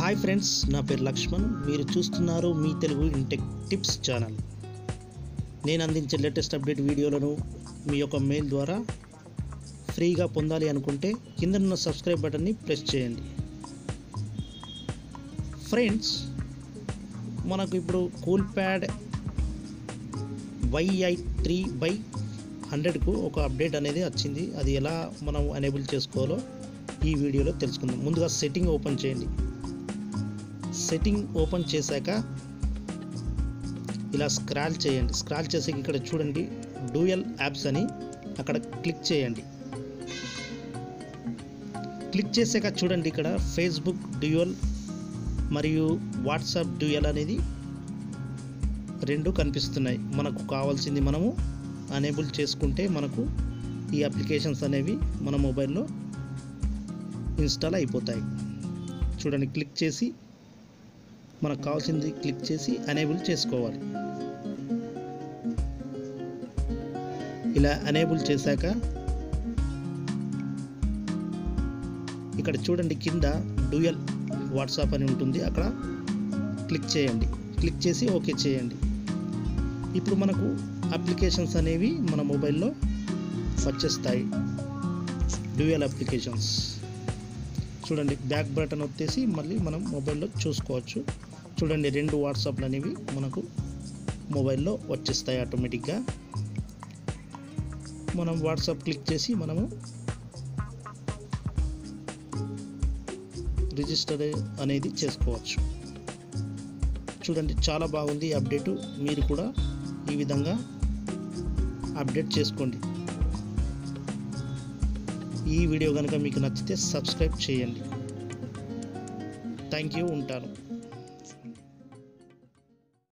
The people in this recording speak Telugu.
హాయ్ ఫ్రెండ్స్, నా పేరు లక్ష్మణ్. మీరు చూస్తున్నారు మీ తెలుగు ఇంటెక్ టిప్స్ ఛానల్. నేను అందించే లేటెస్ట్ అప్డేట్ వీడియోలను మీ యొక్క మెయిల్ ద్వారా ఫ్రీగా పొందాలి అనుకుంటే కింద ఉన్న సబ్స్క్రైబ్ బటన్ని ప్రెస్ చేయండి. ఫ్రెండ్స్, మనకు ఇప్పుడు కూల్ప్యాడ్ Y83-100కు ఒక అప్డేట్ అనేది వచ్చింది. అది ఎలా మనం ఎనేబుల్ చేసుకోవాలో ఈ వీడియోలో తెలుసుకుందాం. ముందుగా సెట్టింగ్ ఓపెన్ చేయండి. సెట్టింగ్ ఓపెన్ చేశాక ఇలా స్క్రాల్ చేయండి. స్క్రాల్ చేసాక ఇక్కడ చూడండి డ్యూయల్ యాప్స్ అని, అక్కడ క్లిక్ చేయండి. క్లిక్ చేశాక చూడండి ఇక్కడ ఫేస్బుక్ డ్యూయల్ మరియు వాట్సాప్ డ్యూయల్ అనేది రెండు కనిపిస్తున్నాయి. మనకు కావాల్సింది మనము ఎనేబుల్ చేసుకుంటే మనకు ఈ అప్లికేషన్స్ అనేవి మన మొబైల్లో ఇన్స్టాల్ అయిపోతాయి. చూడండి, క్లిక్ చేసి మనకు కావాల్సింది క్లిక్ చేసి ఎనేబుల్ చేసుకోవాలి. ఇలా ఎనేబుల్ చేశాక ఇక్కడ చూడండి కింద డ్యూయల్ వాట్సాప్ అని ఉంటుంది, అక్కడ క్లిక్ చేయండి. క్లిక్ చేసి ఓకే చేయండి. ఇప్పుడు మనకు అప్లికేషన్స్ అనేవి మన మొబైల్లో వచ్చేస్తాయి. డ్యూయల్ అప్లికేషన్స్ చూడండి, బ్యాక్ బటన్ వచ్చేసి మళ్ళీ మనం మొబైల్లో చూసుకోవచ్చు. చూడండి, రెండు వాట్సాప్లు అనేవి మనకు మొబైల్లో వచ్చేస్తాయి ఆటోమేటిక్గా. మనం వాట్సాప్ క్లిక్ చేసి మనము రిజిస్టర్ అనేది చేసుకోవచ్చు. చూడండి, చాలా బాగుంది అప్డేటు. మీరు కూడా ఈ విధంగా అప్డేట్ చేసుకోండి. ఈ వీడియో కనుక మీకు నచ్చితే సబ్స్క్రైబ్ చేయండి. Thank you. ఉంటాను.